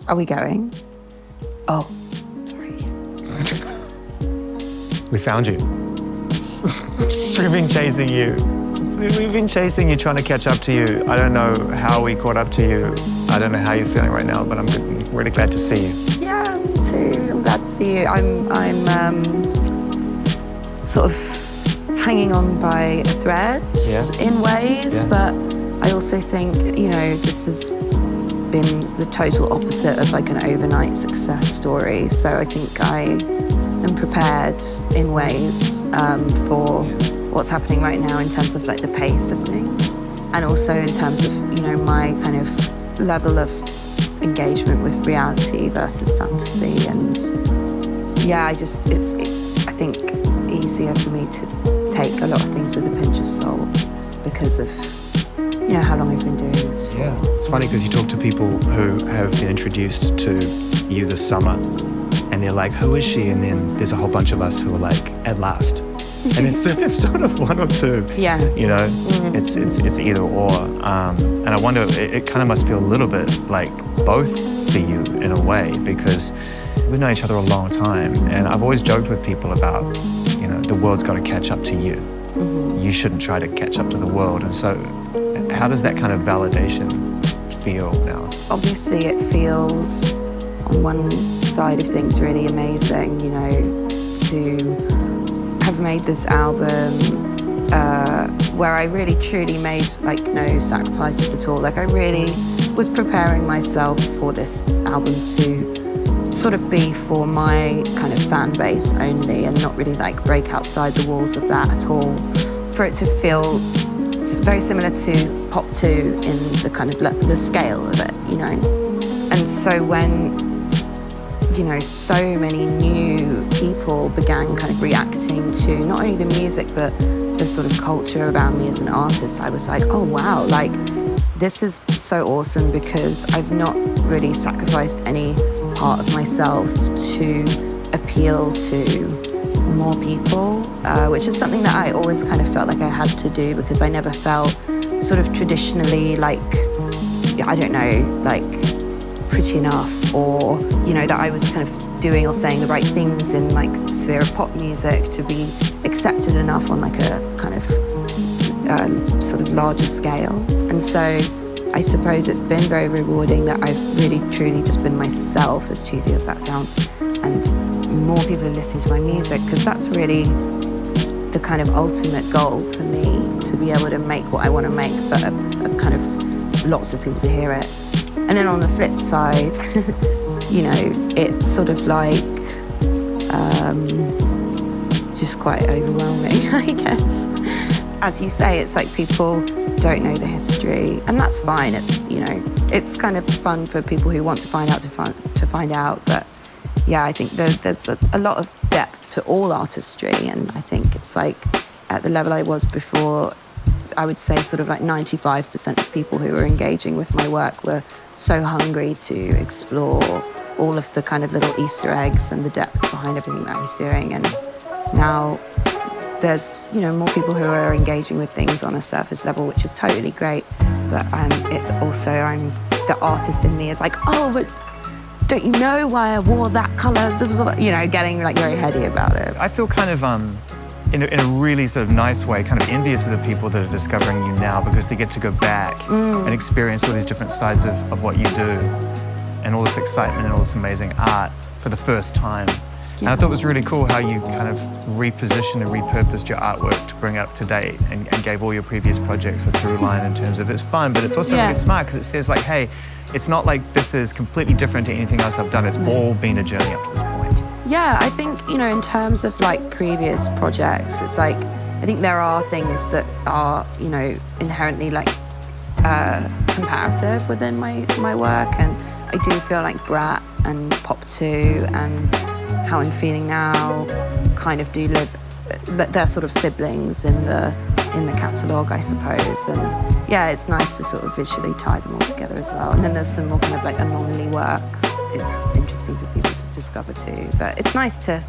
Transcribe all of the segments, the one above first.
Are we going? Oh, sorry. We found you. We've been chasing you. We've been chasing you, trying to catch up to you. I don't know how we caught up to you. I don't know how you're feeling right now, but I'm really glad to see you. Yeah, me too. I'm glad to see you. I'm sort of hanging on by a thread in ways, but I also think, you know, this has been the total opposite of like an overnight success story. So I think I am prepared in ways for what's happening right now in terms of like the pace of things, and also in terms of, you know, my kind of level of engagement with reality versus fantasy. And yeah, it's I think easier for me to take a lot of things with a pinch of salt because of, you know, how long I've been doing this for. Yeah, it's funny because you talk to people who have been introduced to you this summer and they're like, who is she? And then there's a whole bunch of us who are like, at last. And it's sort of one or two. Yeah. You know, it's either or. And I wonder, it kind of must feel a little bit like both for you in a way, because we've known each other a long time. And I've always joked with people about, you know, the world's got to catch up to you. You shouldn't try to catch up to the world. And so how does that kind of validation feel now? Obviously it feels on one side of things really amazing, you know, to have made this album where I really truly made like no sacrifices at all. Like I really was preparing myself for this album to sort of be for my kind of fan base only and not really like break outside the walls of that at all. For it to feel very similar to Pop 2 in the kind of the scale of it, you know. And so when, you know, so many new people began kind of reacting to not only the music but the sort of culture around me as an artist, I was like, oh wow, like this is so awesome because I've not really sacrificed any part of myself to appeal to more people, which is something that I always kind of felt like I had to do because I never felt sort of traditionally like, I don't know, like pretty enough, or, you know, that I was kind of doing or saying the right things in like the sphere of pop music to be accepted enough on like a kind of sort of larger scale. And so I suppose it's been very rewarding that I've really truly just been myself, as cheesy as that sounds, and more people are listening to my music, because that's really the kind of ultimate goal for me, to be able to make what I want to make, but a kind of lots of people to hear it. And then on the flip side, you know, it's sort of like just quite overwhelming, I guess. As you say, it's like people don't know the history, and that's fine. It's, you know, it's kind of fun for people who want to find out to find out. But yeah, I think there's a lot of depth to all artistry, and I think it's like at the level I was before, I would say sort of like 95% of people who were engaging with my work were so hungry to explore all of the kind of little Easter eggs and the depth behind everything that I was doing. And now there's, you know, more people who are engaging with things on a surface level, which is totally great. But the artist in me is like, oh, but don't you know why I wore that colour? You know, getting like very heady about it. I feel kind of in a really sort of nice way, kind of envious of the people that are discovering you now, because they get to go back and experience all these different sides of what you do and all this excitement and all this amazing art for the first time. And I thought it was really cool how you kind of repositioned and repurposed your artwork to bring it up to date and gave all your previous projects a through line in terms of it's fun, but it's also really smart because it says like, hey, it's not like this is completely different to anything else I've done. It's all been a journey up to this point. Yeah, I think, you know, in terms of like previous projects, it's like, I think there are things that are, you know, inherently like comparative within my work, and I do feel like Brat and Pop 2 and How I'm Feeling Now kind of do live, they're sort of siblings in the catalogue, I suppose. And yeah, it's nice to sort of visually tie them all together as well. And then there's some more kind of like anomaly work. It's interesting for people to discover too. But it's nice to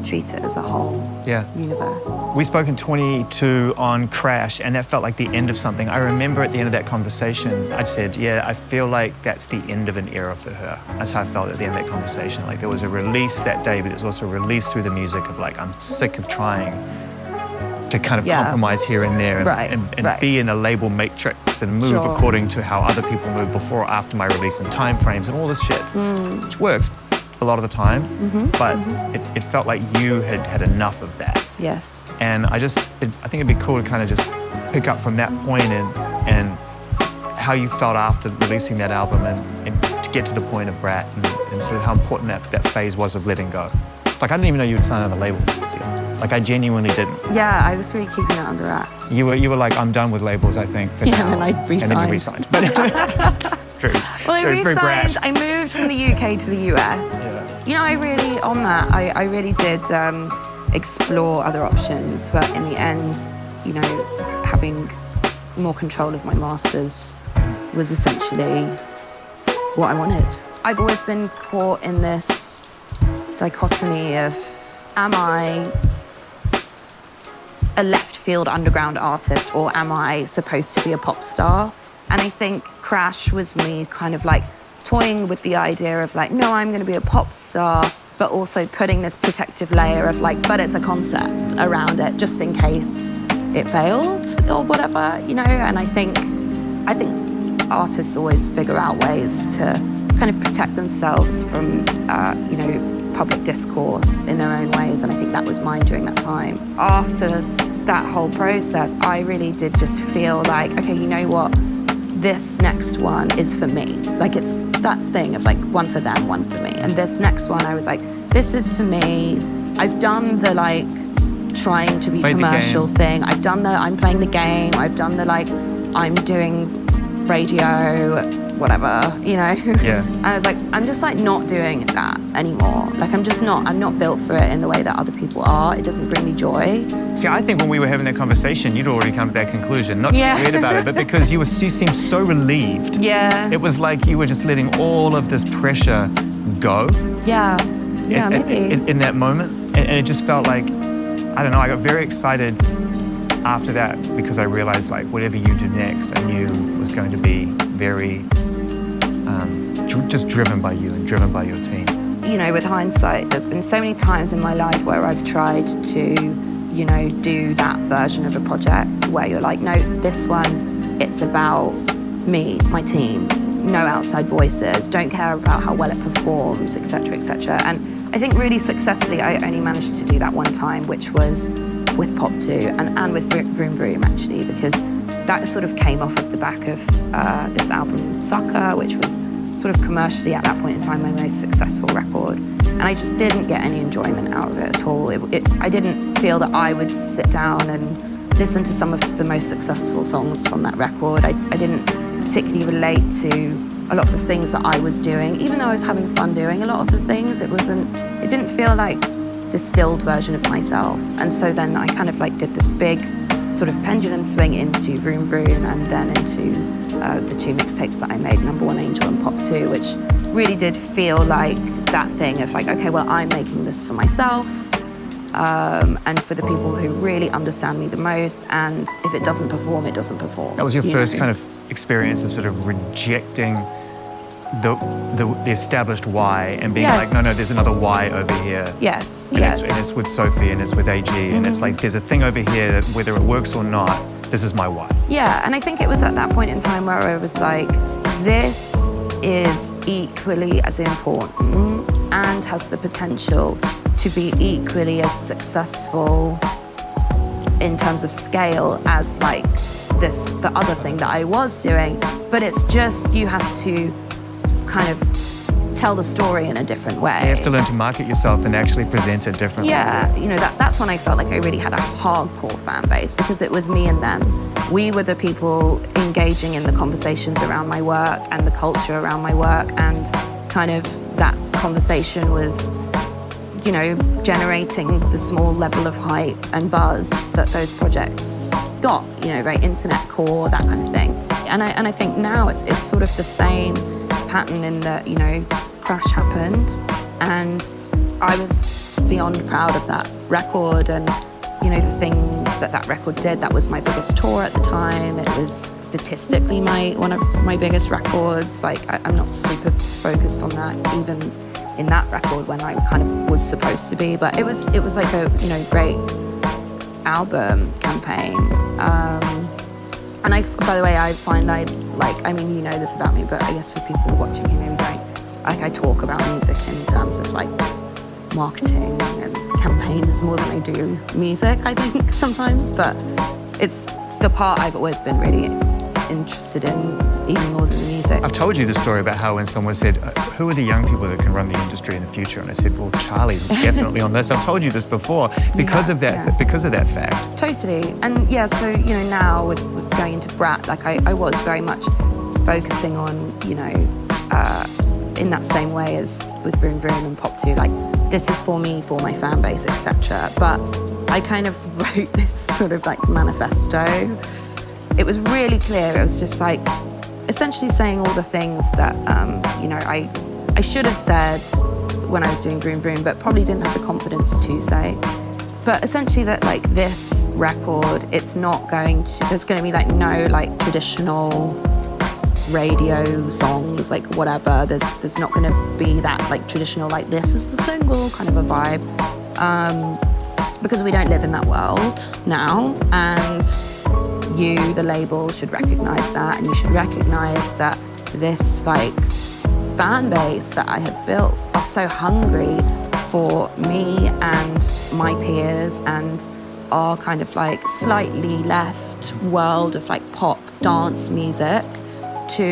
treat it as a whole universe. We spoke in 22 on Crash, and that felt like the end of something. I remember at the end of that conversation, I said, yeah, I feel like that's the end of an era for her. That's how I felt at the end of that conversation. Like there was a release that day, but it was also a release through the music of like, I'm sick of trying to kind of compromise here and there and be in a label matrix and move according to how other people move before or after my release and time frames and all this shit, which works a lot of the time, but it felt like you had had enough of that. Yes. And I think it'd be cool to kind of just pick up from that point and how you felt after releasing that album and to get to the point of Brat and sort of how important that phase was of letting go. Like I didn't even know you would sign another label deal. Like I genuinely didn't. Yeah, I was really keeping it under wraps. You were like, I'm done with labels, I think, for now. And then I resigned. And then you resigned. True. Well, I resigned. I moved from the UK to the US. Yeah. You know, I really did explore other options, but in the end, you know, having more control of my masters was essentially what I wanted. I've always been caught in this dichotomy of, am I a left field underground artist or am I supposed to be a pop star? And I think Crash was me kind of like toying with the idea of like, no, I'm going to be a pop star, but also putting this protective layer of like, but it's a concept around it just in case it failed or whatever, you know? And I think artists always figure out ways to kind of protect themselves from, you know, public discourse in their own ways, and I think that was mine during that time. After that whole process, I really did just feel like, okay, you know what? This next one is for me. Like it's that thing of like one for them, one for me. And this next one, I was like, this is for me. I've done the like trying to be commercial thing. I've done the I'm playing the game. I've done the like I'm doing radio, whatever, you know? Yeah. I was like, I'm just like not doing that anymore. Like I'm not built for it in the way that other people are. It doesn't bring me joy. See, I think when we were having that conversation, you'd already come to that conclusion. Not to be weird about it, but because you seemed so relieved. Yeah. It was like you were just letting all of this pressure go. Yeah. Yeah, maybe. In that moment. And it just felt like, I don't know, I got very excited after that because I realized like whatever you do next, I knew was going to be very just driven by you and driven by your team. You know, with hindsight, there's been so many times in my life where I've tried to, you know, do that version of a project where you're like, no, this one, it's about me, my team, no outside voices, don't care about how well it performs, etc., etc. And I think really successfully, I only managed to do that one time, which was with Pop 2 and with Vroom Vroom, actually, because that sort of came off of the back of this album, Sucker, which was sort of commercially at that point in time my most successful record. And I just didn't get any enjoyment out of it at all. I didn't feel that I would sit down and listen to some of the most successful songs from that record. I didn't particularly relate to a lot of the things that I was doing. Even though I was having fun doing a lot of the things, it didn't feel like distilled version of myself. And so then I kind of like did this big sort of pendulum swing into Vroom Vroom and then into the two mixtapes that I made, Number One Angel and Pop 2, which really did feel like that thing of like, okay, well, I'm making this for myself and for the people who really understand me the most, and if it doesn't perform, it doesn't perform. That was your first kind of experience of sort of rejecting the established why and being like, no, there's another why over here. Yes, and it's with Sophie and it's with AG and it's like, there's a thing over here that whether it works or not, this is my why. Yeah, and I think it was at that point in time where I was like, this is equally as important and has the potential to be equally as successful in terms of scale as like the other thing that I was doing, but it's just you have to kind of tell the story in a different way. You have to learn to market yourself and actually present it differently. Yeah, you know, that's when I felt like I really had a hardcore fan base because it was me and them. We were the people engaging in the conversations around my work and the culture around my work, and kind of that conversation was, you know, generating the small level of hype and buzz that those projects got, you know, very internet core, that kind of thing. And I think now it's sort of the same pattern in that, you know, Crash happened, And I was beyond proud of that record, and you know, the things that record did. That was my biggest tour at the time. It was statistically one of my biggest records. Like, I'm not super focused on that even in that record when I kind of was supposed to be, but it was like a, you know, great album campaign. And by the way, I find I mean, you know this about me, but I guess for people watching, you know, I talk about music in terms of like marketing and campaigns more than I do music, I think, sometimes. But it's the part I've always been really interested in, even more than the music. I've told you the story about how when someone said, who are the young people that can run the industry in the future? And I said, well, Charli's definitely on this. I've told you this before because of that fact. Totally. And yeah, so, you know, now with going into Brat, like I was very much focusing on, you know, in that same way as with Vroom Vroom and Pop 2, like, this is for me, for my fan base, etc. But I kind of wrote this sort of like manifesto. It was really clear. It was just like essentially saying all the things that, you know, I should have said when I was doing Vroom Vroom, but probably didn't have the confidence to say. But essentially that, like, this record, it's not going to, there's going to be like no like traditional radio songs, like whatever. There's not going to be that like traditional, like, this is the single kind of a vibe, because we don't live in that world now. And you, the label, should recognize that, and you should recognize that this like fan base that I have built are so hungry for me and my peers and our kind of like slightly left world of like pop dance music,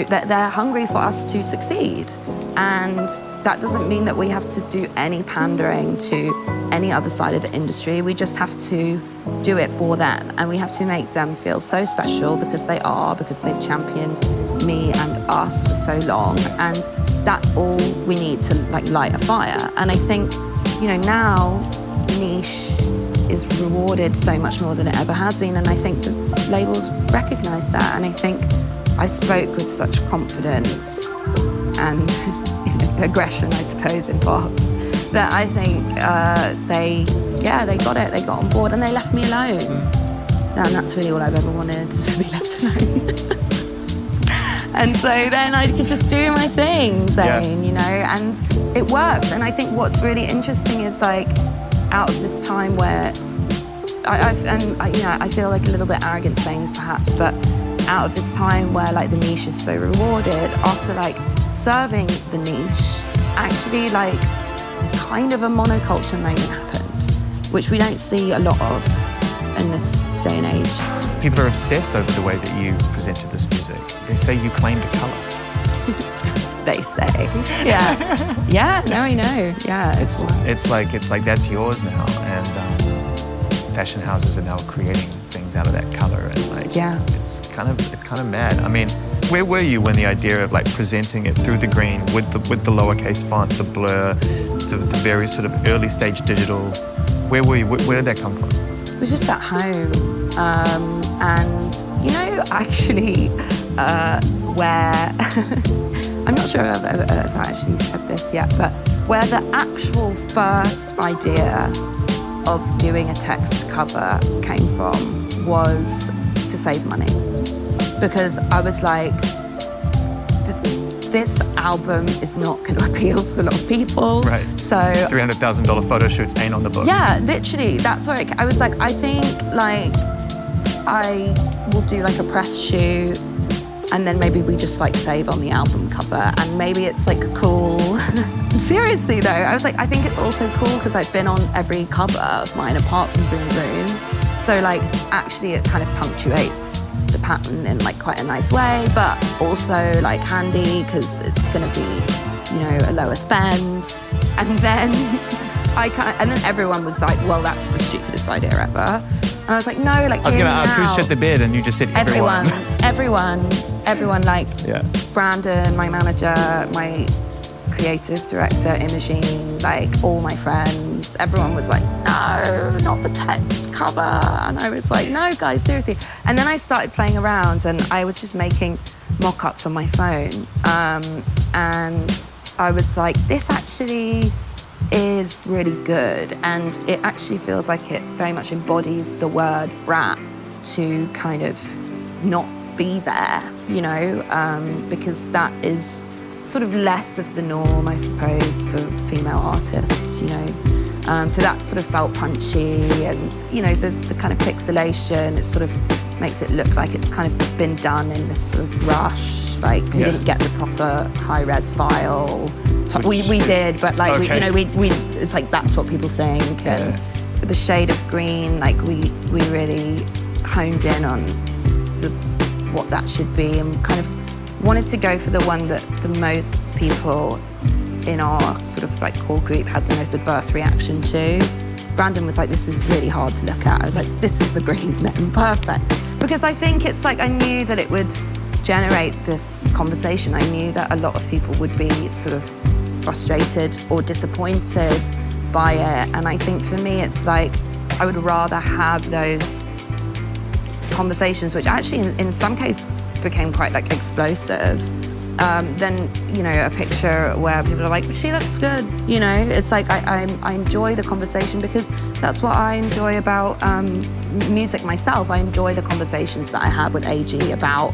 that they're hungry for us to succeed. And that doesn't mean that we have to do any pandering to any other side of the industry. We just have to do it for them, and we have to make them feel so special because they've championed me and us for so long. And that's all we need to like light a fire. And I think, you know, now niche is rewarded so much more than it ever has been, and I think the labels recognize that. And I think I spoke with such confidence and aggression, I suppose, in parts, that I think they got it. They got on board and they left me alone. And that's really all I've ever wanted, is to be left alone. And so then I could just do my thing, Zane, you know, and it works. And I think what's really interesting is, like, out of this time where I feel like a little bit arrogant saying this perhaps, but out of this time where like the niche is so rewarded, after like serving the niche, actually like kind of a monoculture moment happened, which we don't see a lot of in this day and age. People are obsessed over the way that you presented this music. They say you claimed a colour. They say. Yeah. Yeah, no, I know. Yeah. It's like that's yours now, and fashion houses are now creating things out of that colour, and like, yeah, it's kind of mad. I mean, where were you when the idea of like presenting it through the green with the lowercase font, the blur, the very sort of early stage digital? Where were you? Where did that come from? It was just at home, and you know, actually, where I'm not sure if I actually said this yet, but where the actual first idea of doing a text cover came from was to save money, because I was like, this album is not going to appeal to a lot of people. Right. So $300,000 photo shoots ain't on the books. Yeah, literally. That's where I was like, I think like I will do like a press shoot, and then maybe we just like save on the album cover, and maybe it's like cool. Seriously though, I was like, I think it's also cool because I've been on every cover of mine apart from Vroom Vroom. So like, actually it kind of punctuates the pattern in like quite a nice way, but also like handy because it's gonna be, you know, a lower spend. And then and then everyone was like, well, that's the stupidest idea ever. And I was like, no, like, I was gonna ask who shit the bed, and you just said everyone. Everyone, like, yeah. Brandon, my manager, my creative director, Imogene, like all my friends, everyone was like, no, not the text cover. And I was like, no, guys, seriously. And then I started playing around, and I was just making mock-ups on my phone. And I was like, this actually is really good, and it actually feels like it very much embodies the word brat to kind of not be there, you know, because that is sort of less of the norm, I suppose, for female artists, you know. So that sort of felt punchy, and, you know, the kind of pixelation, it sort of makes it look like it's kind of been done in this sort of rush, like we didn't get the proper high-res file. We did, but like, we, you know, we it's like that's what people think, and the shade of green, like we really honed in on what that should be, and kind of wanted to go for the one that the most people in our sort of like core group had the most adverse reaction to. Brandon was like, this is really hard to look at. I was like, this is the green then, perfect. Because I think it's like, I knew that it would generate this conversation. I knew that a lot of people would be sort of frustrated or disappointed by it. And I think for me, it's like, I would rather have those conversations, which actually in some cases became quite like explosive, than, you know, a picture where people are like, she looks good, you know. It's like I enjoy the conversation, because that's what I enjoy about music myself. I enjoy the conversations that I have with AG about,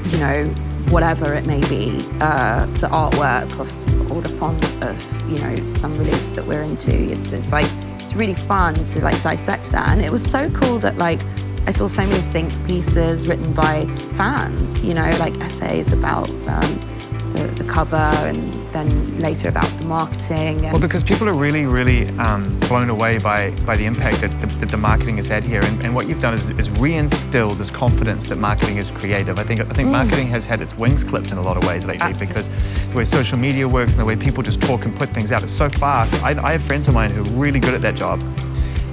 you know, whatever it may be, the artwork or the font of, you know, some release that we're into. It's like, it's really fun to like dissect that. And it was so cool that like I saw so many think pieces written by fans, you know, like essays about the cover, and then later about the marketing. And well, because people are really, really blown away by the impact that the marketing has had here. And what you've done is re-instilled this confidence that marketing is creative. I think marketing has had its wings clipped in a lot of ways lately. Absolutely. Because the way social media works and the way people just talk and put things out is so fast. I have friends of mine who are really good at that job.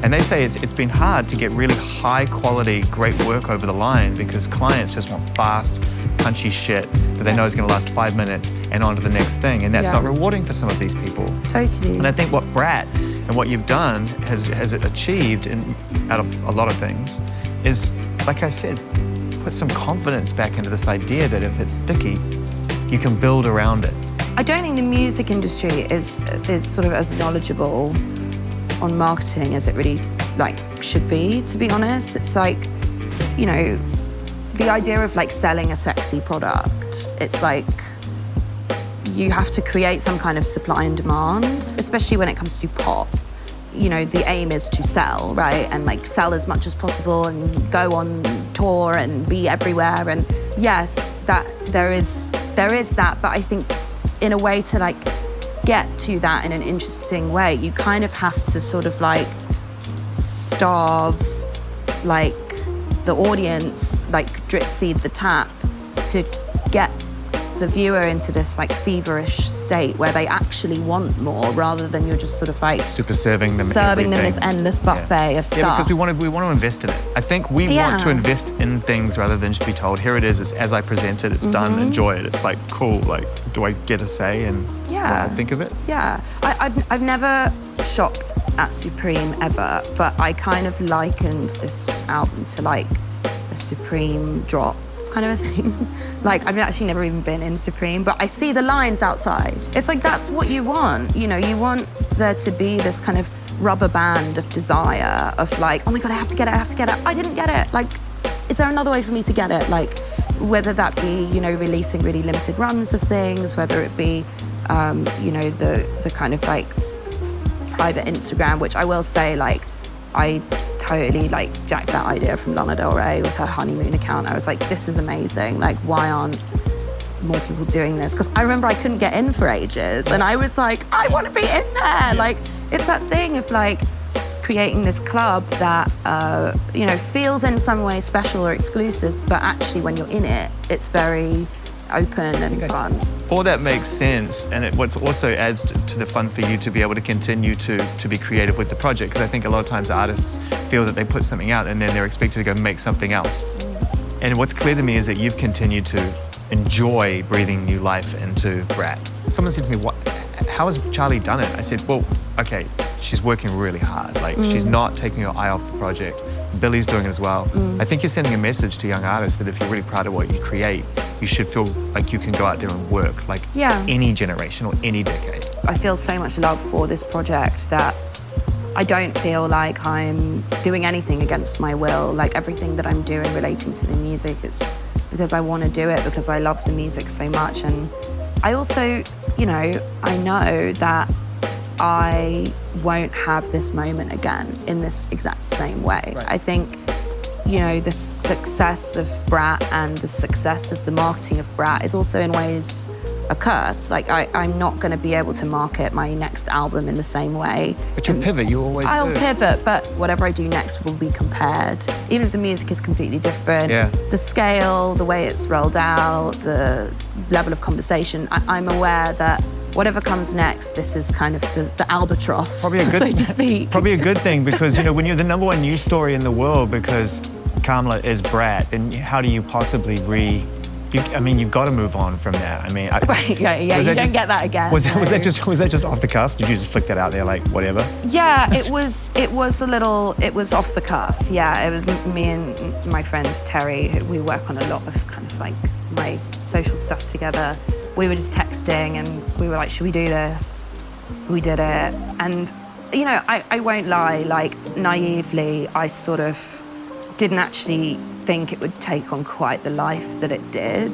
And they say it's been hard to get really high quality, great work over the line, because clients just want fast, punchy shit that they know is going to last 5 minutes and on to the next thing. And that's not rewarding for some of these people. Totally. And I think what Brat and what you've done has achieved out of a lot of things is, like I said, put some confidence back into this idea that if it's sticky, you can build around it. I don't think the music industry is sort of as knowledgeable on marketing as it really like should be, to be honest. It's like, you know, the idea of like selling a sexy product, it's like you have to create some kind of supply and demand, especially when it comes to pop. You know, the aim is to sell, right? And like sell as much as possible and go on tour and be everywhere. And yes, that there is that, but I think in a way to like get to that in an interesting way, you kind of have to sort of like starve like the audience, like drip feed the tap to get the viewer into this like feverish state where they actually want more, rather than you're just sort of like super serving them this endless buffet of stuff. Yeah, because we want to invest in it. I think we want to invest in things rather than just be told, here it is, it's as I present it, it's done, enjoy it. It's like, cool, like, do I get a say in what I think of it? Yeah, I've never shopped at Supreme ever, but I kind of likened this album to like a Supreme drop kind of a thing. Like, I've actually never even been in Supreme, but I see the lines outside. It's like, that's what you want. You know, you want there to be this kind of rubber band of desire of like, oh my God, I have to get it, I didn't get it. Like, is there another way for me to get it? Like, whether that be, you know, releasing really limited runs of things, whether it be, you know, the kind of like private Instagram, which I will say, like, I totally like jacked that idea from Lana Del Rey with her honeymoon account. I was like, this is amazing. Like, why aren't more people doing this? Because I remember I couldn't get in for ages, and I was like, I want to be in there. Like, it's that thing of like creating this club that you know, feels in some way special or exclusive, but actually when you're in it, it's very open and fun. All that makes sense, and what also adds to the fun for you to be able to continue to be creative with the project, because I think a lot of times artists feel that they put something out and then they're expected to go make something else. And what's clear to me is that you've continued to enjoy breathing new life into Brat. Someone said to me, how has Charli done it? I said, well, okay, she's working really hard. Like, she's not taking her eye off the project. Billy's doing it as well. I think you're sending a message to young artists that if you're really proud of what you create, you should feel like you can go out there and work like any generation or any decade. I feel so much love for this project that I don't feel like I'm doing anything against my will. Like everything that I'm doing relating to the music, it's because I want to do it, because I love the music so much. And I also, you know, I know that I won't have this moment again in this exact same way. Right. I think, you know, the success of Brat and the success of the marketing of Brat is also in ways a curse. Like I'm not going to be able to market my next album in the same way. But you'll pivot, you always I'll do. pivot, but whatever I do next will be compared. Even if the music is completely different, Yeah. the scale, the way it's rolled out, the level of conversation, I'm aware that whatever comes next, this is kind of the albatross, Probably a good, so to speak. Probably a good thing, because you know when you're the #1 news story in the world because Kamala is Brat, and how do you possibly you've got to move on from that. I mean, Right, yeah, you don't get that again. Was that just off the cuff? Did you just flick that out there like whatever? Yeah, it was off the cuff. Yeah, it was me and my friend Terry, who we work on a lot of kind of like my social stuff together. We were just texting and we were like, should we do this? We did it. And, you know, I won't lie, like naively, I sort of didn't actually think it would take on quite the life that it did.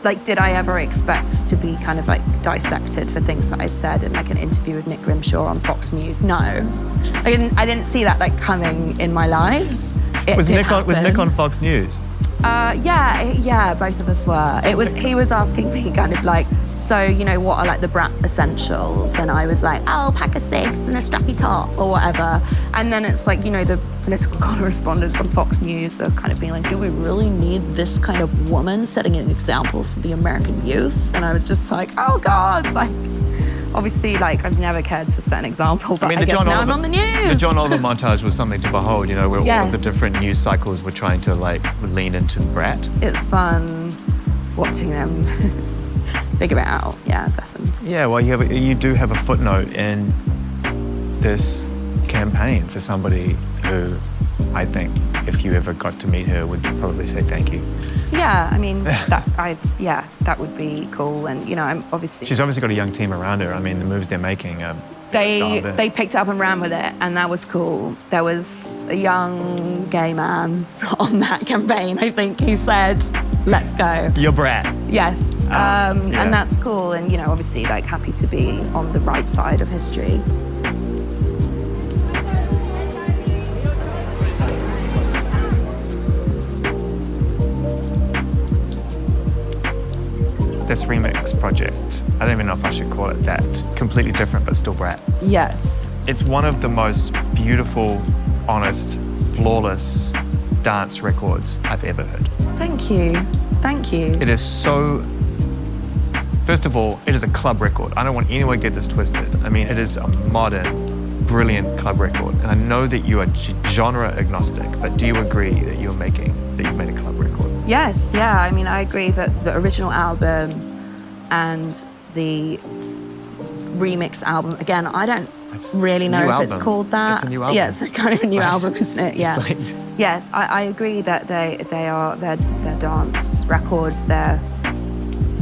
Like, did I ever expect to be kind of like dissected for things that I've said in like an interview with Nick Grimshaw on Fox News? No, I didn't see that like coming in my life. Was Nick on Fox News? Yeah, both of us were. He was asking me kind of like, so, you know, what are like the Brat essentials? And I was like, oh, pack of cigs and a strappy top or whatever. And then it's like, you know, the political correspondents on Fox News are kind of being like, do we really need this kind of woman setting an example for the American youth? And I was just like, oh God, like, obviously, like, I've never cared to set an example, but I guess now I'm on the news. The John Oliver montage was something to behold, you know, where all of the Yes. different news cycles were trying to, like, lean into Brat. It's fun watching them figure it out. Yeah, bless them. Yeah, well, you do have a footnote in this campaign for somebody who I think, if you ever got to meet her, would probably say thank you. Yeah, I mean, that would be cool. And, you know, I'm obviously... She's obviously got a young team around her. I mean, the moves they're making They picked up and ran with it, and that was cool. There was a young gay man on that campaign, I think, who said, let's go. You're Brat. Yes, Yeah. and that's cool. And, you know, obviously, like, happy to be on the right side of history. This remix project, I don't even know if I should call it that. Completely different, but still Brat. Yes. It's one of the most beautiful, honest, flawless dance records I've ever heard. Thank you. Thank you. It is so... First of all, it is a club record. I don't want anyone to get this twisted. I mean, it is a modern, brilliant club record. And I know that you are genre agnostic, but do you agree that you've made a club record? Yes, yeah. I mean, I agree that the original album and the remix album, again, I don't really know if it's called that. It's a new album. Yeah, it's kind of a new album, isn't it? Yeah. Like... Yes, I agree that they're dance records. They're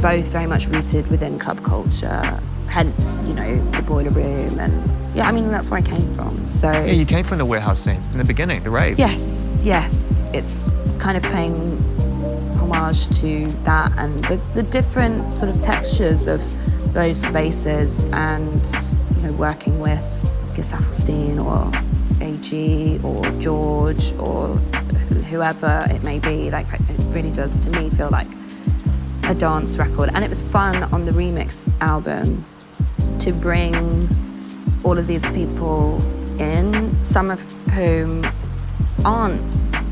both very much rooted within club culture. Hence, you know, the Boiler Room, and yeah, I mean, that's where I came from. So Yeah, you came from the warehouse scene in the beginning, the rave. yes, it's kind of paying homage to that and the different sort of textures of those spaces, and, you know, working with Gus Affelstein or AG or George or whoever it may be, like, it really does to me feel like a dance record. And it was fun on the remix album to bring all of these people in, some of whom aren't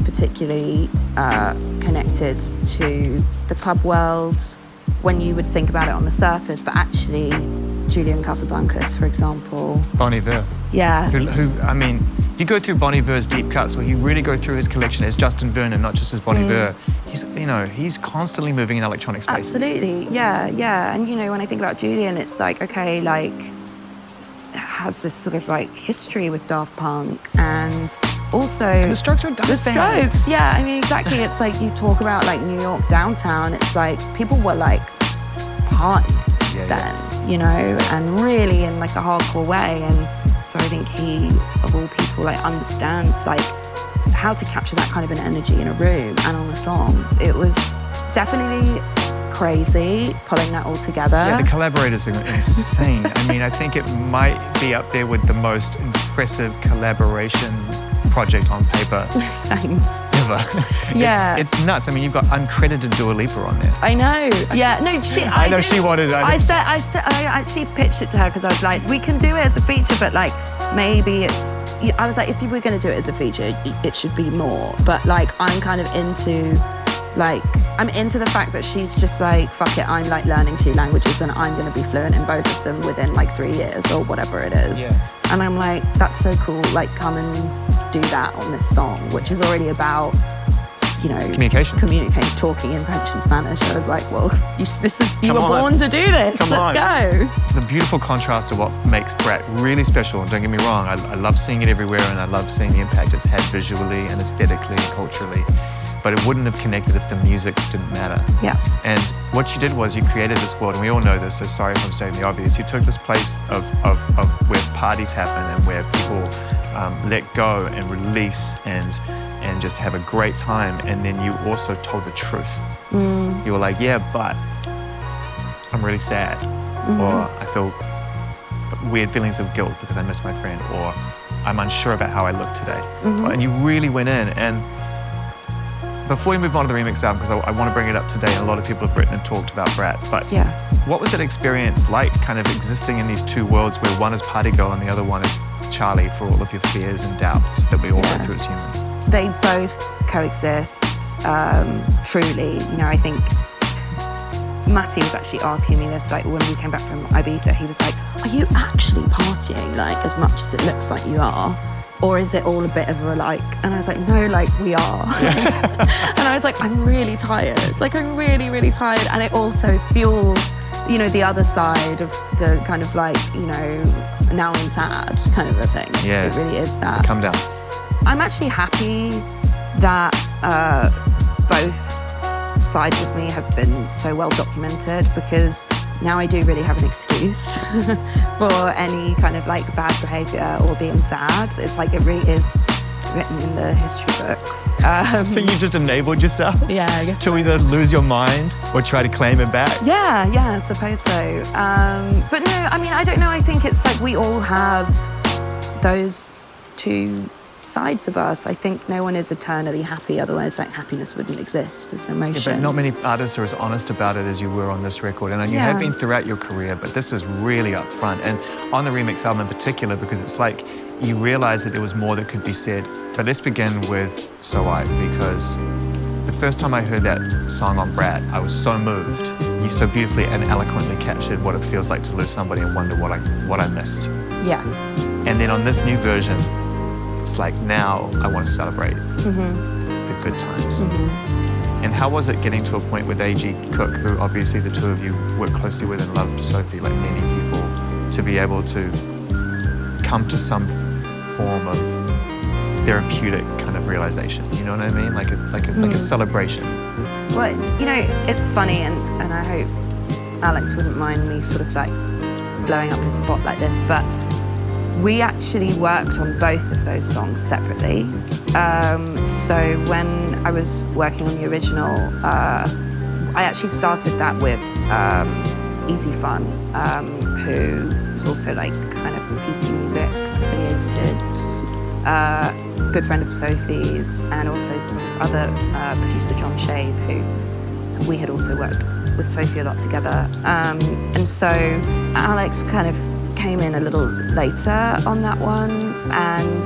particularly connected to the club world when you would think about it on the surface, but actually Julian Casablancas, for example. Bon Iver. Yeah. Who, I mean, if you go through Bon Iver's deep cuts, where you really go through his collection as Justin Vernon, not just as Bon Iver, he's constantly moving in electronic spaces. Absolutely, yeah. And, you know, when I think about Julian, it's like, okay, like, has this sort of like history with Daft Punk, and also The Strokes are a dance band. Strokes, yeah. I mean, exactly. It's like you talk about like New York downtown. It's like people were like partying then, you know, and really in like a hardcore way. And so I think he, of all people, like understands like how to capture that kind of an energy in a room and on the songs. It was definitely crazy pulling that all together. Yeah, the collaborators are insane. I mean, I think it might be up there with the most impressive collaboration project on paper. Thanks. Ever. Yeah. It's nuts. I mean, you've got uncredited Dua Lipa on there. I know. Yeah. No, I know she wanted it. I actually pitched it to her because I was like, we can do it as a feature, but like maybe it's. I was like, if you were going to do it as a feature, it should be more. But like, I'm kind of into. Like, I'm into the fact that she's just like, fuck it, I'm like learning 2 languages and I'm gonna be fluent in both of them within like 3 years or whatever it is. Yeah. And I'm like, that's so cool, like come and do that on this song, which is already about, you know, communication, talking in French and Spanish. I was like, well, you were born to do this, let's go. The beautiful contrast of what makes Brat really special, and don't get me wrong, I love seeing it everywhere and I love seeing the impact it's had visually and aesthetically and culturally. But it wouldn't have connected if the music didn't matter. Yeah. And what you did was you created this world, and we all know this, so sorry if I'm saying the obvious. You took this place of where parties happen and where people let go and release and just have a great time, and then you also told the truth. You were like, yeah, but I'm really sad, or I feel weird feelings of guilt because I miss my friend, or I'm unsure about how I look today. And you really went in. And before we move on to the remix album, because I want to bring it up today, and a lot of people have written and talked about Brat, but what was that experience like, kind of existing in these 2 worlds where one is party girl and the other one is Charli, for all of your fears and doubts that we all go through as humans? They both coexist, truly. You know, I think Matty was actually asking me this, like when we came back from Ibiza, he was like, are you actually partying like as much as it looks like you are? Or is it all a bit of a like, and I was like, no, like we are. And I was like, I'm really tired. Like I'm really, really tired. And it also fuels, you know, the other side of the kind of like, you know, now I'm sad kind of a thing. Yeah. It really is that. Come down. I'm actually happy that both sides of me have been so well documented, because now I do really have an excuse for any kind of like bad behavior or being sad. It's like it really is written in the history books. So you just enabled yourself? Yeah, I guess to so. Either lose your mind or try to claim it back? Yeah, I suppose so. But no, I mean, I don't know. I think it's like we all have those 2 sides of us. I think no one is eternally happy, otherwise like happiness wouldn't exist as an emotion. Yeah, but not many artists are as honest about it as you were on this record, and you have been throughout your career, but this is really up front, and on the remix album in particular, because it's like you realize that there was more that could be said. But let's begin with So I, because the first time I heard that song on Brat, I was so moved. You so beautifully and eloquently captured what it feels like to lose somebody and wonder what I missed. Yeah. And then on this new version, it's like, now I want to celebrate the good times. And how was it getting to a point with A.G. Cook, who obviously the 2 of you worked closely with and loved Sophie, like many people, to be able to come to some form of therapeutic kind of realization, you know what I mean? Like a celebration. Well, you know, it's funny, and I hope Alex wouldn't mind me sort of like blowing up his spot like this, but we actually worked on both of those songs separately. So when I was working on the original, I actually started that with Easy Fun, who is also like kind of PC Music affiliated, good friend of Sophie's, and also this other producer, John Shave, who we had also worked with Sophie a lot together. And so Alex kind of came in a little later on that one, and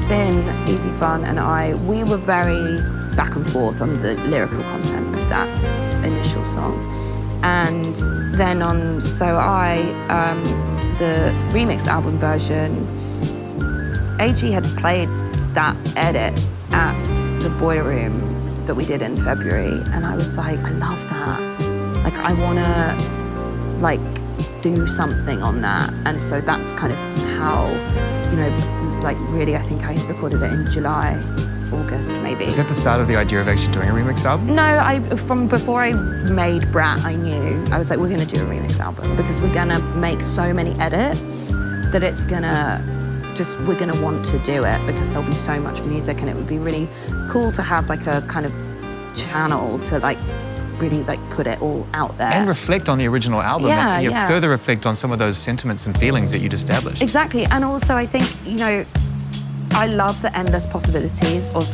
Finn, Easy Fun, and we were very back and forth on the lyrical content of that initial song. And then on So I, the remix album version, AG had played that edit at the Boiler Room that we did in February, and I was like, I love that. Like, I wanna, like, do something on that. And so that's kind of how, you know, like really I think I recorded it in July August, maybe. Was that the start of the idea of actually doing a remix album? No, from before I made Brat, I knew. I was like, we're gonna do a remix album because we're gonna make so many edits that it's gonna we're gonna want to do it because there'll be so much music, and it would be really cool to have like a kind of channel to like really like put it all out there. And reflect on the original album. Yeah. Further reflect on some of those sentiments and feelings that you'd established. Exactly, and also I think, you know, I love the endless possibilities of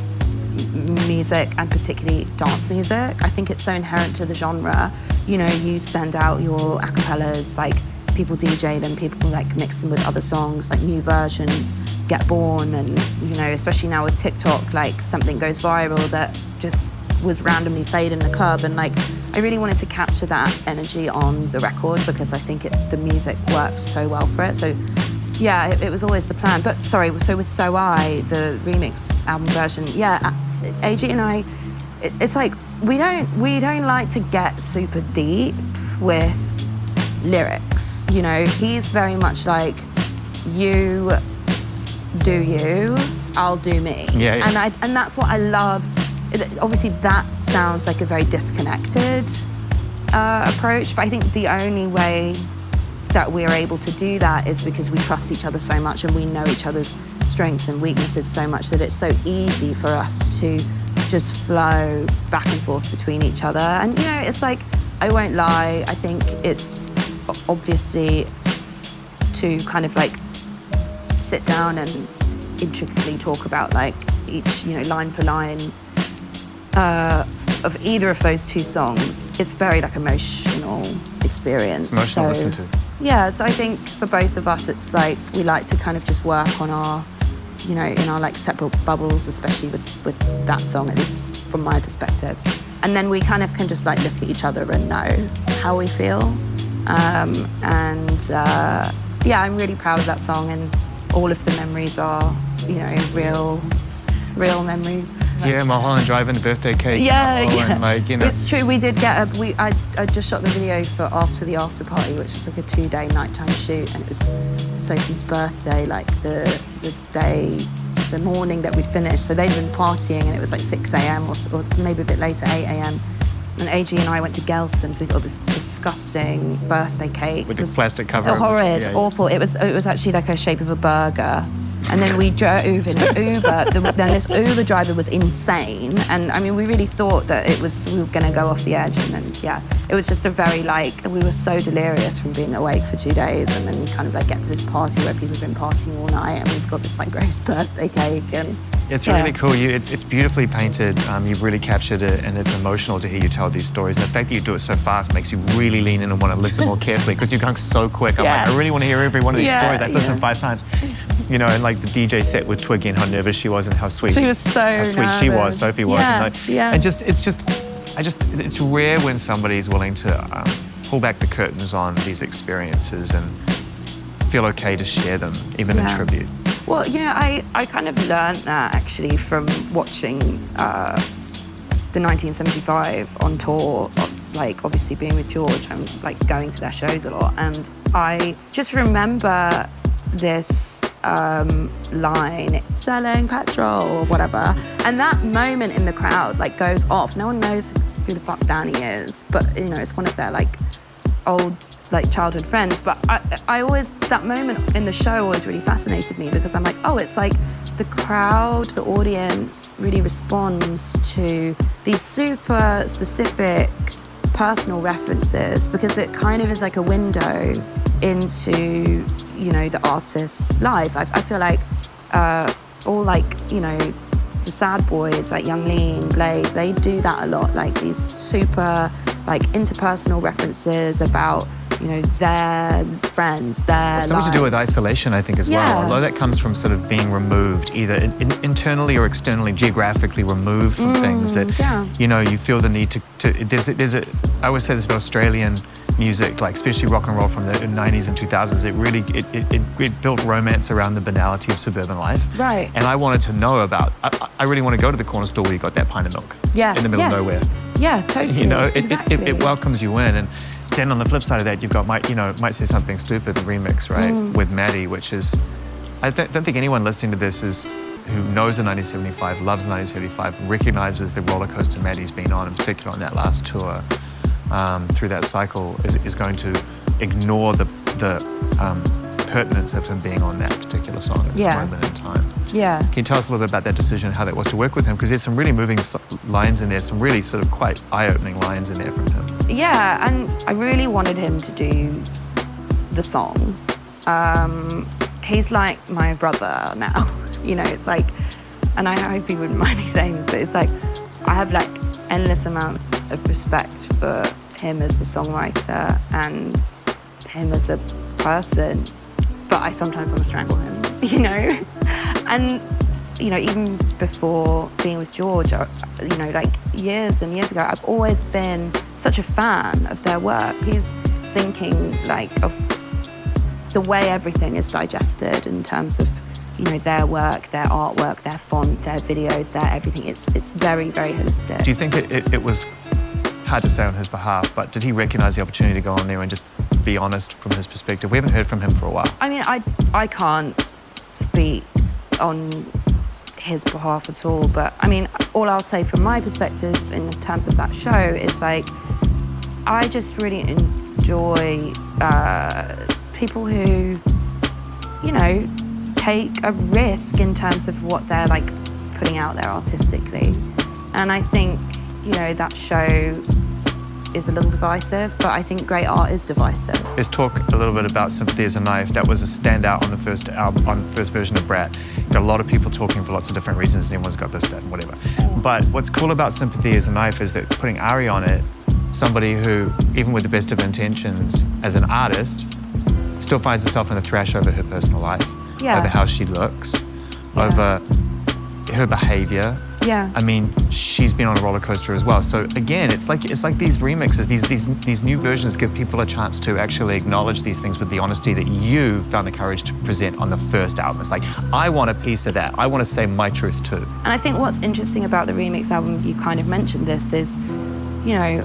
music and particularly dance music. I think it's so inherent to the genre. You know, you send out your acapellas, like people DJ them, people like mix them with other songs, like new versions get born, and you know, especially now with TikTok, like something goes viral that just was randomly played in the club, and like I really wanted to capture that energy on the record because I think the music works so well for it. So yeah, it was always the plan. But sorry, so with So I, the remix album version, yeah, AG and I, it's like we don't like to get super deep with lyrics. You know, he's very much like, you do you, I'll do me. Yeah. And that's what I love. Obviously, that sounds like a very disconnected approach, but I think the only way that we're able to do that is because we trust each other so much and we know each other's strengths and weaknesses so much that it's so easy for us to just flow back and forth between each other. And you know, it's like, I won't lie, I think it's obviously to kind of like sit down and intricately talk about like each, you know, line for line of either of those two songs. It's very like emotional experience. It's emotional to listen to. Yeah, so I think for both of us, it's like we like to kind of just work on our, you know, in our like separate bubbles, especially with that song, at least from my perspective. And then we kind of can just like look at each other and know how we feel. Yeah, I'm really proud of that song, and all of the memories are, you know, real memories. Yeah, Mulholland Drive and the birthday cake. Yeah. And like, you know. It's true, we did get I just shot the video for After the After Party, which was like a 2-day nighttime shoot, and it was Sophie's birthday, like the morning that we'd finished. So they'd been partying and it was like 6 a.m. or maybe a bit later, 8 a.m. And AG and I went to Gelston's. We got this disgusting birthday cake. With the plastic cover. Horrid, awful. It was actually like a shape of a burger. And then we drove in an Uber. Then this Uber driver was insane. And I mean, we really thought that we were going to go off the edge. And then, yeah, it was just a very like, we were so delirious from being awake for 2 days. And then we kind of like get to this party where people have been partying all night. And we've got this like Grace birthday cake. And it's really cool. It's beautifully painted. You've really captured it, and it's emotional to hear you tell these stories. And the fact that you do it so fast makes you really lean in and want to listen more carefully because you're going so quick. I'm like, I really want to hear every one of these stories. I've listened 5 times. You know, and like the DJ set with Twiggy and how nervous she was and how sweet she was, she was, Sophie was. Yeah. And it's rare when somebody's willing to pull back the curtains on these experiences and feel okay to share them, even in tribute. Well, you know, I kind of learned that actually from watching the 1975 on tour, like obviously being with George and like going to their shows a lot. And I just remember this line, selling petrol or whatever. And that moment in the crowd like goes off. No one knows who the fuck Danny is, but you know, it's one of their like old like childhood friends. But I always, that moment in the show always really fascinated me because I'm like, oh, it's like the crowd, the audience really responds to these super specific personal references because it kind of is like a window into, you know, the artist's life. I feel like all like, you know, the sad boys like Young Lean, Blade, they do that a lot, like these super like interpersonal references about, you know, their friends, their something lives. to do with isolation, I think, as well. A lot of that comes from sort of being removed, either internally or externally, geographically removed from things that, you know, you feel the need to there's a, I always say this about Australian music, like especially rock and roll from the 90s and 2000s, it really, it built romance around the banality of suburban life. Right. And I wanted to know about, I really want to go to the corner store where you got that pint of milk. Yeah. In the middle of nowhere. Yeah, totally. You know, exactly. it welcomes you in. And then on the flip side of that, you've got Might Say Something Stupid, the remix, right, with Maddie, which is, I don't think anyone listening to this is who knows the 1975, loves 1975, recognizes the roller coaster Maddie's been on, in particular on that last tour, through that cycle, is going to ignore the pertinence of him being on that particular song at this moment in time. Yeah. Can you tell us a little bit about that decision, how that was to work with him? Because there's some really moving lines in there, some really sort of quite eye-opening lines in there from him. Yeah, and I really wanted him to do the song. He's like my brother now. You know, it's like, and I hope he wouldn't mind me saying this, but it's like, I have like endless amount of respect for him as a songwriter and him as a person, but I sometimes want to strangle him, you know? And, you know, even before being with George, you know, like years and years ago, I've always been such a fan of their work. He's thinking like of the way everything is digested in terms of, you know, their work, their artwork, their font, their videos, their everything. It's very, very holistic. Do you think it was hard to say on his behalf, but did he recognize the opportunity to go on there and just be honest from his perspective? We haven't heard from him for a while. I mean, I can't speak on his behalf at all, but I mean, all I'll say from my perspective in terms of that show is like, I just really enjoy people who, you know, take a risk in terms of what they're like putting out there artistically. And I think, you know, that show is a little divisive, but I think great art is divisive. Let's talk a little bit about Sympathy as a Knife. That was a standout on the first album, on the first version of Brat. Got a lot of people talking for lots of different reasons, and everyone's got this, that, and whatever. But what's cool about Sympathy as a Knife is that putting Ari on it, somebody who, even with the best of intentions as an artist, still finds herself in a thrash over her personal life, over how she looks, over her behavior. Yeah. I mean, she's been on a roller coaster as well. So again, it's like these remixes, these new versions give people a chance to actually acknowledge these things with the honesty that you found the courage to present on the first album. It's like, I want a piece of that. I want to say my truth too. And I think what's interesting about the remix album, you kind of mentioned this, is, you know,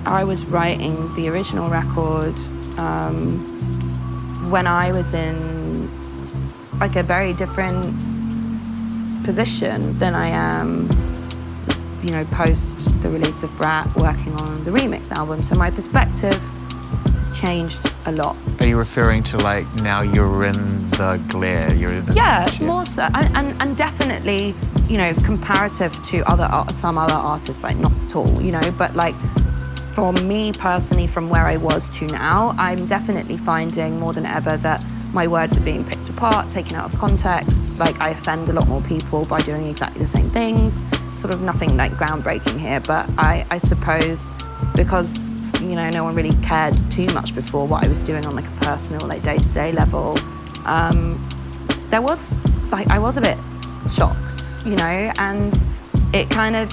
I was writing the original record when I was in like a very different position than I am, you know, post the release of Brat, working on the remix album. So my perspective has changed a lot. Are you referring to like now you're in the glare? You're in the more so, and definitely, you know, comparative to some other artists, like not at all, you know, but like for me personally, from where I was to now, I'm definitely finding more than ever that my words are being picked apart, taken out of context. Like, I offend a lot more people by doing exactly the same things. Sort of nothing like groundbreaking here, but I suppose because, you know, no one really cared too much before what I was doing on like a personal, like day-to-day level, there was, like, I was a bit shocked, you know, and it kind of,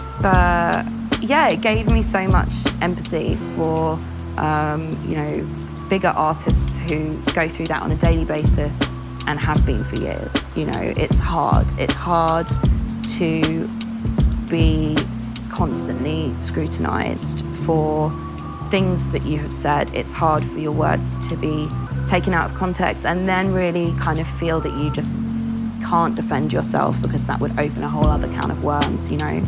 it gave me so much empathy for, you know, bigger artists who go through that on a daily basis and have been for years. You know, it's hard. It's hard to be constantly scrutinized for things that you have said. It's hard for your words to be taken out of context and then really kind of feel that you just can't defend yourself because that would open a whole other can of worms, you know.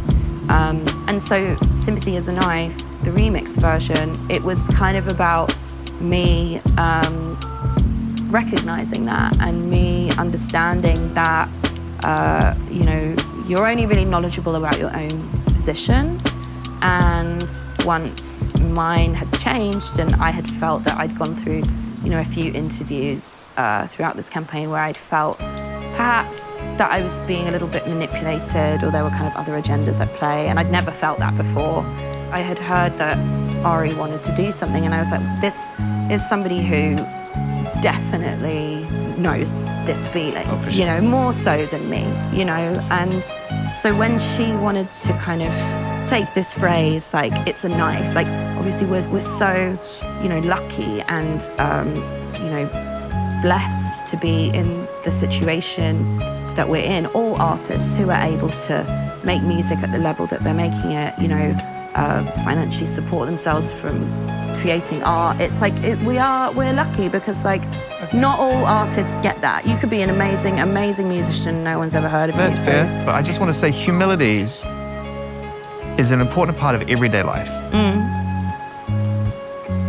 And so Sympathy as a Knife, the remix version, it was kind of about me recognizing that and me understanding that, you know, you're only really knowledgeable about your own position. And once mine had changed and I had felt that I'd gone through, you know, a few interviews throughout this campaign where I'd felt perhaps that I was being a little bit manipulated or there were kind of other agendas at play, and I'd never felt that before. I had heard that Ari wanted to do something and I was like, this is somebody who definitely knows this feeling, you know, more so than me, you know. And so when she wanted to kind of take this phrase, like, it's a knife, like, obviously we're so, you know, lucky and, you know, blessed to be in the situation that we're in. All artists who are able to make music at the level that they're making it, you know, financially support themselves from creating art. It's like, we're lucky because like, not all artists get that. You could be an amazing, amazing musician, no one's ever heard of you. That's fair, but I just want to say humility is an important part of everyday life.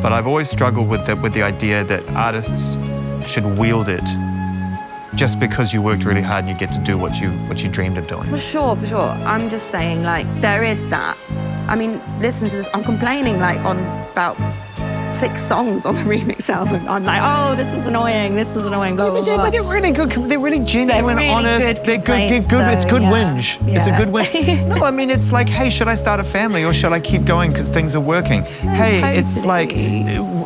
But I've always struggled with the idea that artists should wield it just because you worked really hard and you get to do what you dreamed of doing. For sure. I'm just saying, like, there is that. I mean, listen to this. I'm complaining, like, on about 6 songs on the remix album. I'm like, oh, this is annoying, blah, blah, blah. But they're really good. They're really genuine, really honest. good They're good. It's good whinge. Yeah. It's a good whinge. No, I mean, it's like, hey, should I start a family or should I keep going because things are working? Hey, totally. It's like,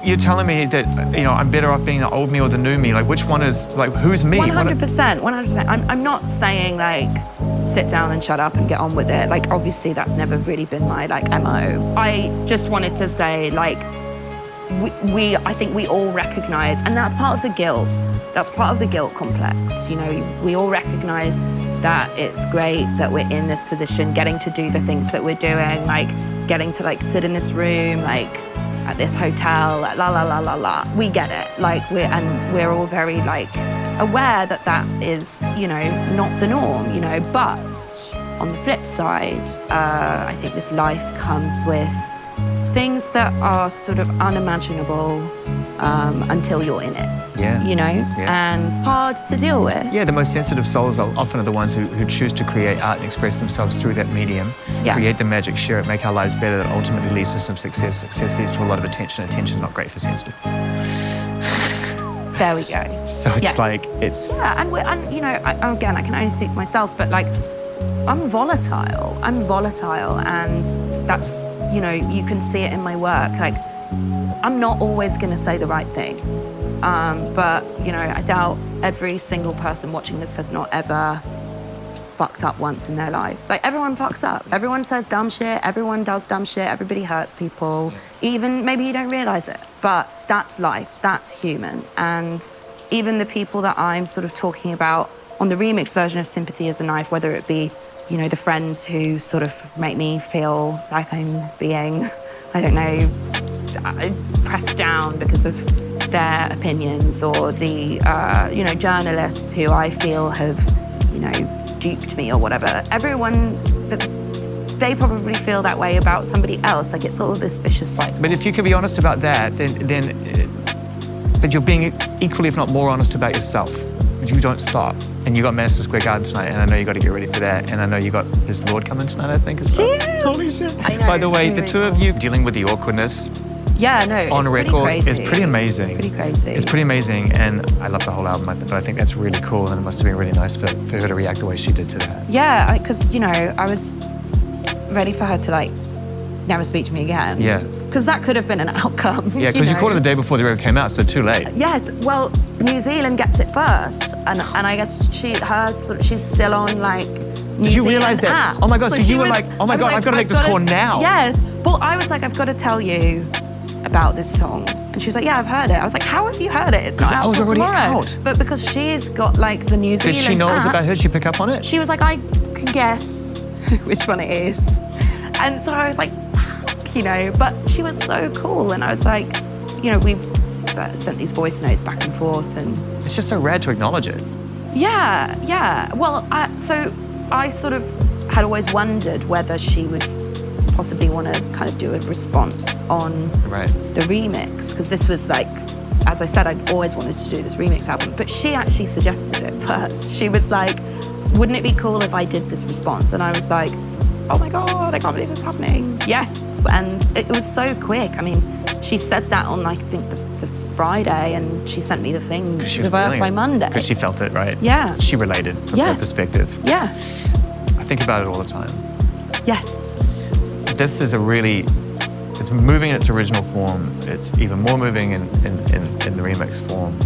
you're telling me that, I'm better off being the old me or the new me. Like, which one is, like, who's me? 100%. I'm not saying, like, sit down and shut up and get on with it. Like, obviously, that's never really been my, like, MO. I just wanted to say, like, I think we all recognize, and that's part of the guilt. That's part of the guilt complex. We all recognize that it's great that we're in this position, getting to do the things that we're doing, like getting to like sit in this room, like at this hotel, like la la la la la. We get it. Like we're all very like aware that that is, not the norm, But on the flip side, I think this life comes with things that are sort of unimaginable until you're in it. Yeah. And hard to deal with. Yeah, the most sensitive souls are often the ones who choose to create art and express themselves through that medium, create the magic, share it, make our lives better, that ultimately leads to some success. Success leads to a lot of attention. Attention is not great for sensitive. There we go. So it's like, it's... Yeah, and again, I can only speak for myself, but like, I'm volatile, and that's, you can see it in my work. Like, I'm not always going to say the right thing. But, I doubt every single person watching this has not ever fucked up once in their life. Like, everyone fucks up. Everyone says dumb shit. Everyone does dumb shit. Everybody hurts people. Even maybe you don't realize it. But that's life. That's human. And even the people that I'm sort of talking about on the remix version of Sympathy is a Knife, whether it be the friends who sort of make me feel like I'm being, I don't know, pressed down because of their opinions, or the, journalists who I feel have, duped me or whatever. Everyone, they probably feel that way about somebody else. Like, it's all this vicious cycle. But if you can be honest about that, but you're being equally, if not more, honest about yourself. You don't stop. And you got Madison Square Garden tonight, and I know you got to get ready for that. And I know you got his Lord coming tonight, I think, as well. Cheers! I know, by the way, really the two of you dealing with the awkwardness on record is pretty amazing. It's pretty crazy. It's pretty amazing, and I love the whole album, but I think that's really cool, and it must have been really nice for her to react the way she did to that. Yeah, because, I was ready for her to, like, never speak to me again. Yeah. Because that could have been an outcome. Yeah, because you caught it the day before the record came out, so too late. Yes, well, New Zealand gets it first, and I guess she's still on, like, New Did you Zealand realize that? app. Oh my God, so you were like, oh my God, I've got to make this call now. Yes, well, I was like, I've got to tell you about this song. And she was like, yeah, I've heard it. I was like, how have you heard it? It's not out till already tomorrow. out. But because she's got, like, the New Zealand Did she know it was app, about her? Did she pick up on it? She was like, I can guess which one it is. And so I was like, but she was so cool. And I was like, we sent these voice notes back and forth, and it's just so rad to acknowledge it. Yeah. Well, so I sort of had always wondered whether she would possibly want to kind of do a response on the remix, because this was like, as I said, I'd always wanted to do this remix album, but she actually suggested it first. She was like, wouldn't it be cool if I did this response? And I was like, oh my God, I can't believe it's happening. Yes. And it was so quick. I mean, she said that on, like, I think the Friday, and she sent me the thing, the verse by Monday. Because she felt it, right? Yeah. She related from her perspective. Yeah. I think about it all the time. Yes. This is it's moving in its original form. It's even more moving in the remix form.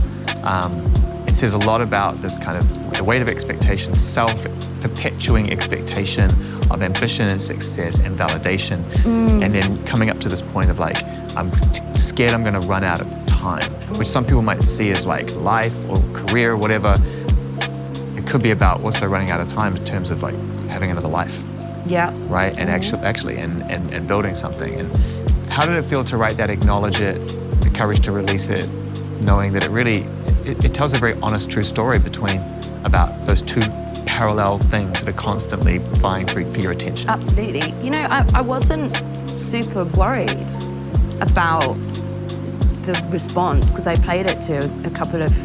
It says a lot about this kind of the weight of expectation, self-perpetuating expectation of ambition and success and validation. And then coming up to this point of like, I'm scared I'm gonna run out of time, which some people might see as like life or career or whatever. It could be about also running out of time in terms of like having another life. Yeah. Right, and actually and building something. And How did it feel to write that, acknowledge it, the courage to release it, knowing that it tells a very honest, true story about those two parallel things that are constantly vying for your attention? Absolutely. You know, I wasn't super worried about the response because I played it to a couple of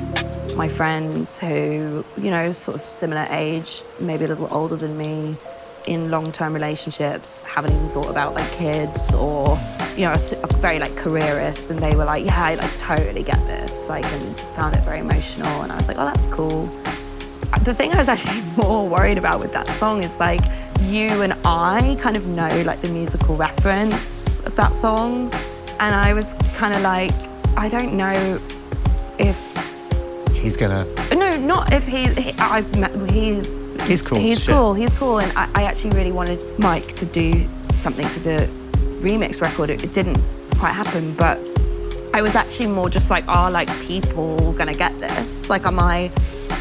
my friends who, you know, sort of similar age, maybe a little older than me, in long-term relationships, haven't even thought about like kids or, you know, very like careerists, and they were like, yeah, I like totally get this, like, and found it very emotional, and I was like, oh, that's cool. The thing I was actually more worried about with that song is like, you and I kind of know like the musical reference of that song, and I was kind of like, I don't know if he's gonna... No, not if he's cool. He's cool. And I actually really wanted Mike to do something for the remix record. It didn't quite happen, but I was actually more just like, are like people gonna get this? Like, am I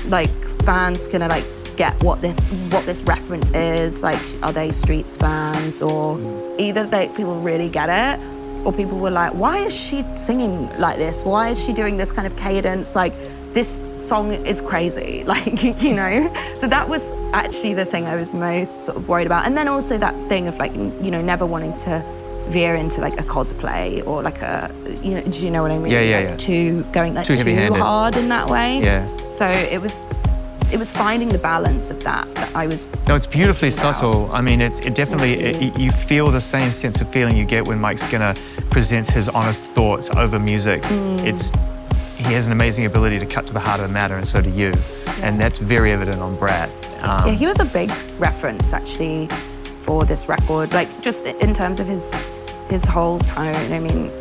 like fans gonna like get what this reference is? Like, are they Streets fans, or either people really get it, or people were like, why is she singing like this? Why is she doing this kind of cadence? Like, this song is crazy, like, you know? So that was actually the thing I was most sort of worried about. And then also that thing of like, you know, never wanting to veer into like a cosplay or like a, you know, do you know what I mean? Yeah. Like going like too hard in that way. Yeah. So it was finding the balance of that I was... No, it's beautifully subtle. I mean, it definitely, you feel the same sense of feeling you get when Mike Skinner presents his honest thoughts over music. He has an amazing ability to cut to the heart of the matter, and so do you. Yeah. And that's very evident on Brat. Yeah, he was a big reference actually for this record, like just in terms of his whole tone. I mean,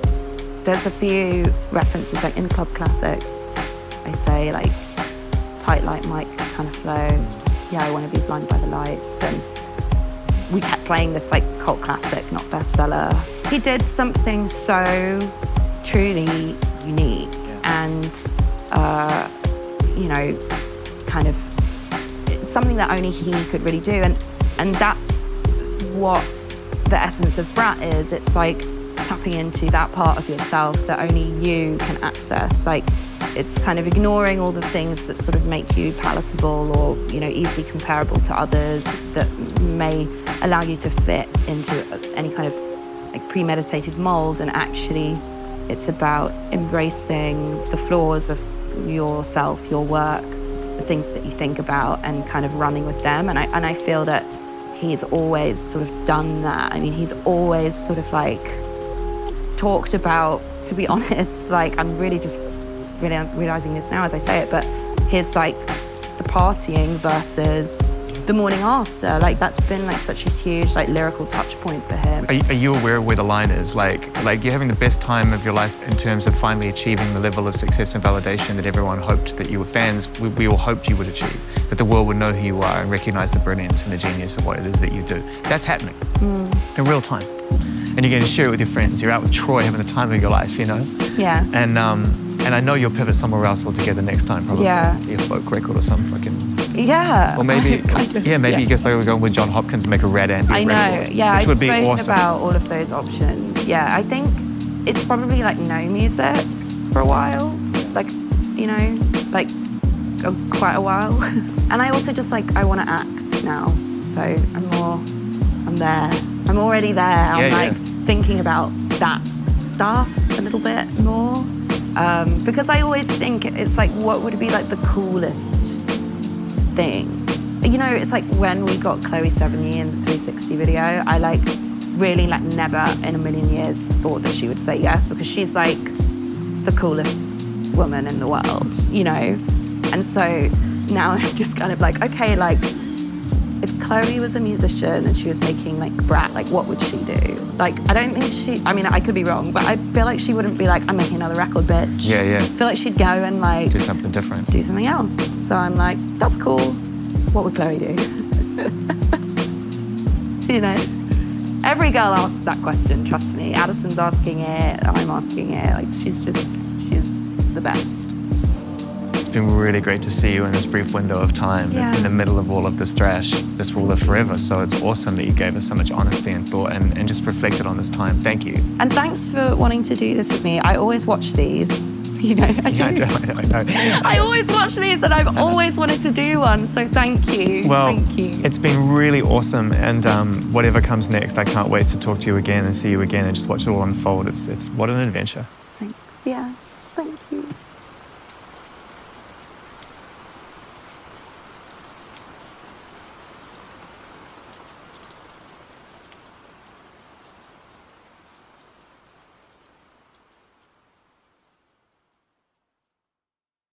there's a few references like in Club Classics. I say like, tight like Mike kind of flow. Yeah, I want to be blinded by the lights. And we kept playing this like cult classic, not bestseller. He did something so truly unique. And, you know, kind of something that only he could really do. And that's what the essence of Brat is. It's like tapping into that part of yourself that only you can access. Like, it's kind of ignoring all the things that sort of make you palatable or, you know, easily comparable to others that may allow you to fit into any kind of like premeditated mold. And actually, it's about embracing the flaws of yourself, your work, the things that you think about, and kind of running with them. And I feel that he's always sort of done that. I mean, he's always sort of like talked about, to be honest, like I'm realizing this now as I say it, but his like the partying versus the morning after, like that's been like such a huge like lyrical touch point for him. Are you aware of where the line is? Like you're having the best time of your life in terms of finally achieving the level of success and validation that everyone hoped that you were fans, we all hoped you would achieve, that the world would know who you are and recognize the brilliance and the genius of what it is that you do. That's happening in real time. And you're going to share it with your friends. You're out with Troy having the time of your life, you know? Yeah. And I know you'll pivot somewhere else altogether next time, probably. Yeah. A folk record or something fucking... Yeah. Or maybe, you guess we're going with John Hopkins and make a Red Andy record. I know, yeah. Which would be I've awesome. spoken about all of those options. Yeah, I think it's probably like no music for a while. Like, you know, like quite a while. And I also just like, I want to act now. So I'm there. I'm already there. I'm thinking about that stuff a little bit more. Because I always think it's like, what would be like the coolest thing? You know, it's like when we got Chloe Sevigny in the 360 video, I like really like never in a million years thought that she would say yes, because she's like the coolest woman in the world, you know? And so now I'm just kind of like, okay, like if Chloe was a musician and she was making like Brat, like what would she do? Like, I don't think I mean, I could be wrong, but I feel like she wouldn't be like, I'm making another record, bitch. Yeah. I feel like she'd go and like... do something different. Do something else. So I'm like, that's cool. What would Chloe do? You know? Every girl asks that question, trust me. Addison's asking it, I'm asking it. Like, she's the best. been really great to see you in this brief window of time in the middle of all of this thrash. This will live forever. So it's awesome that you gave us so much honesty and thought and just reflected on this time. Thank you. And thanks for wanting to do this with me. I always watch these. You know, I do. I know. I always watch these and I've always wanted to do one, so thank you. Well, thank you. It's been really awesome, and whatever comes next, I can't wait to talk to you again and see you again and just watch it all unfold. It's what an adventure. Thanks, yeah. Thank you.